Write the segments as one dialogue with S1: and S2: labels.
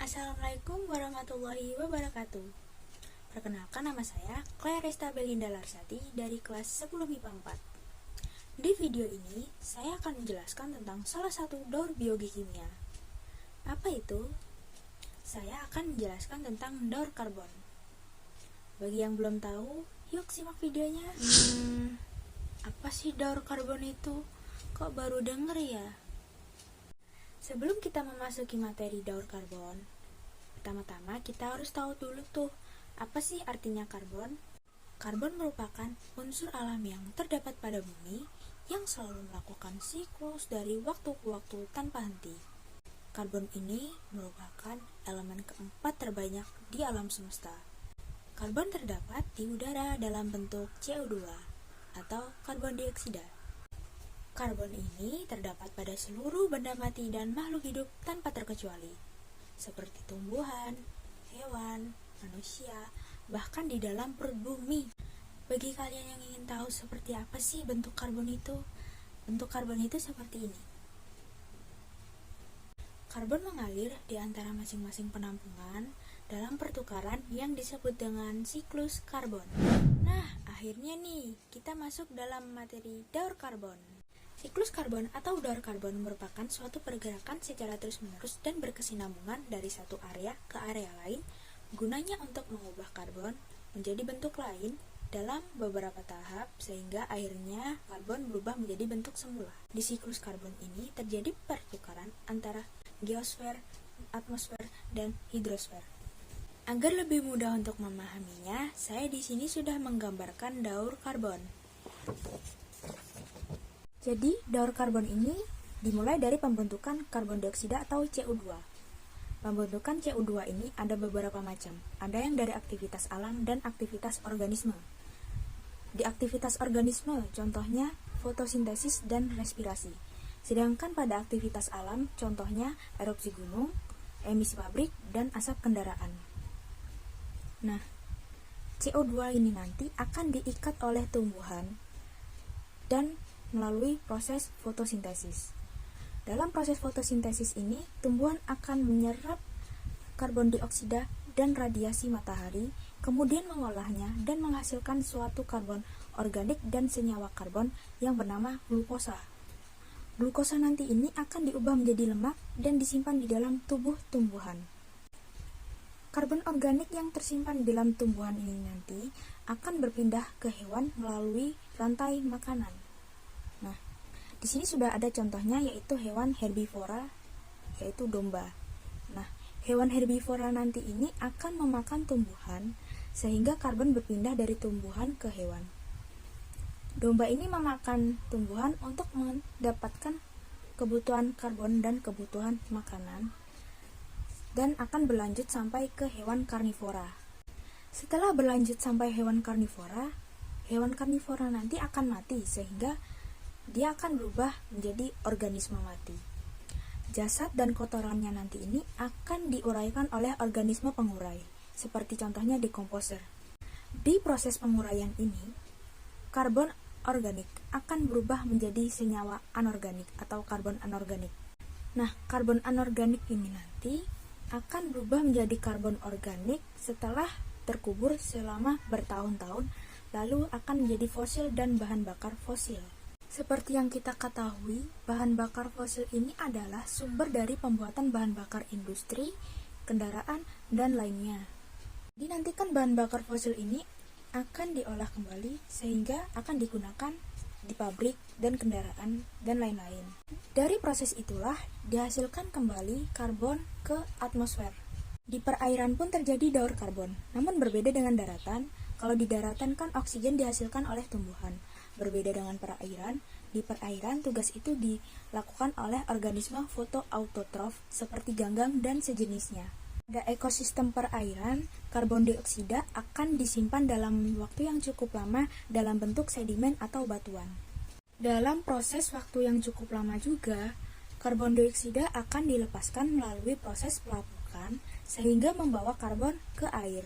S1: Assalamualaikum warahmatullahi wabarakatuh. Perkenalkan, nama saya Claresta Belinda Larsati dari kelas 10 MIPA 4. Di video ini, saya akan menjelaskan tentang salah satu daur biologi kimia. Apa itu? Saya akan menjelaskan tentang daur karbon. Bagi yang belum tahu, yuk simak videonya. Apa sih daur karbon itu? Kok baru denger ya? Sebelum kita memasuki materi daur karbon, pertama-tama kita harus tahu dulu tuh, apa sih artinya karbon? Karbon merupakan unsur alam yang terdapat pada bumi yang selalu melakukan siklus dari waktu ke waktu tanpa henti. Karbon ini merupakan elemen keempat terbanyak di alam semesta. Karbon terdapat di udara dalam bentuk CO2 atau karbon dioksida. Karbon ini terdapat pada seluruh benda mati dan makhluk hidup tanpa terkecuali, seperti tumbuhan, hewan, manusia, bahkan di dalam perut bumi. Bagi kalian yang ingin tahu seperti apa sih bentuk karbon itu seperti ini. Karbon mengalir di antara masing-masing penampungan dalam pertukaran yang disebut dengan siklus karbon. Nah, akhirnya nih, kita masuk dalam materi daur karbon. Siklus karbon atau daur karbon merupakan suatu pergerakan secara terus-menerus dan berkesinambungan dari satu area ke area lain, gunanya untuk mengubah karbon menjadi bentuk lain dalam beberapa tahap sehingga akhirnya karbon berubah menjadi bentuk semula. Di siklus karbon ini terjadi pertukaran antara geosfer, atmosfer, dan hidrosfer. Agar lebih mudah untuk memahaminya, saya di sini sudah menggambarkan daur karbon. Jadi, daur karbon ini dimulai dari pembentukan karbon dioksida atau CO2. Pembentukan CO2 ini ada beberapa macam. Ada yang dari aktivitas alam dan aktivitas organisme. Di aktivitas organisme, contohnya fotosintesis dan respirasi. Sedangkan pada aktivitas alam, contohnya erupsi gunung, emisi pabrik, dan asap kendaraan. Nah, CO2 ini nanti akan diikat oleh tumbuhan dan melalui proses fotosintesis. Dalam proses fotosintesis ini, tumbuhan akan menyerap karbon dioksida dan radiasi matahari, kemudian mengolahnya dan menghasilkan suatu karbon organik dan senyawa karbon yang bernama glukosa. Glukosa nanti ini akan diubah menjadi lemak dan disimpan di dalam tubuh tumbuhan. Karbon organik yang tersimpan di dalam tumbuhan ini nanti akan berpindah ke hewan melalui rantai makanan. Nah, di sini sudah ada contohnya, yaitu hewan herbivora, yaitu domba. Nah, hewan herbivora nanti ini akan memakan tumbuhan sehingga karbon berpindah dari tumbuhan ke hewan. Domba ini memakan tumbuhan untuk mendapatkan kebutuhan karbon dan kebutuhan makanan dan akan berlanjut sampai ke hewan karnivora. Setelah berlanjut sampai hewan karnivora nanti akan mati sehingga dia akan berubah menjadi organisme mati. Jasad dan kotorannya nanti ini akan diuraikan oleh organisme pengurai, seperti contohnya dekomposer. Di proses penguraian ini, karbon organik akan berubah menjadi senyawa anorganik atau karbon anorganik. Nah, karbon anorganik ini nanti akan berubah menjadi karbon organik setelah terkubur selama bertahun-tahun, lalu akan menjadi fosil dan bahan bakar fosil. Seperti yang kita ketahui, bahan bakar fosil ini adalah sumber dari pembuatan bahan bakar industri, kendaraan, dan lainnya. Dinantikan bahan bakar fosil ini akan diolah kembali sehingga akan digunakan di pabrik dan kendaraan dan lain-lain. Dari proses itulah dihasilkan kembali karbon ke atmosfer. Di perairan pun terjadi daur karbon, namun berbeda dengan daratan. Kalau di daratan kan oksigen dihasilkan oleh tumbuhan. Berbeda dengan perairan, di perairan tugas itu dilakukan oleh organisme fotoautotrof seperti ganggang dan sejenisnya. Pada ekosistem perairan, karbon dioksida akan disimpan dalam waktu yang cukup lama dalam bentuk sedimen atau batuan. Dalam proses waktu yang cukup lama juga, karbon dioksida akan dilepaskan melalui proses pelapukan sehingga membawa karbon ke air.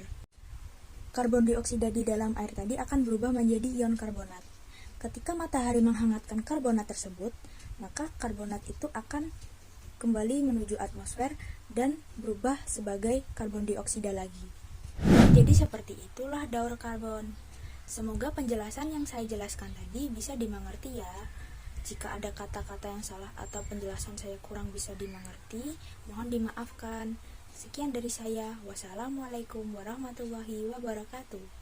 S1: Karbon dioksida di dalam air tadi akan berubah menjadi ion karbonat. Ketika matahari menghangatkan karbonat tersebut, maka karbonat itu akan kembali menuju atmosfer dan berubah sebagai karbon dioksida lagi. Jadi seperti itulah daur karbon. Semoga penjelasan yang saya jelaskan tadi bisa dimengerti ya. Jika ada kata-kata yang salah atau penjelasan saya kurang bisa dimengerti, mohon dimaafkan. Sekian dari saya. Wassalamualaikum warahmatullahi wabarakatuh.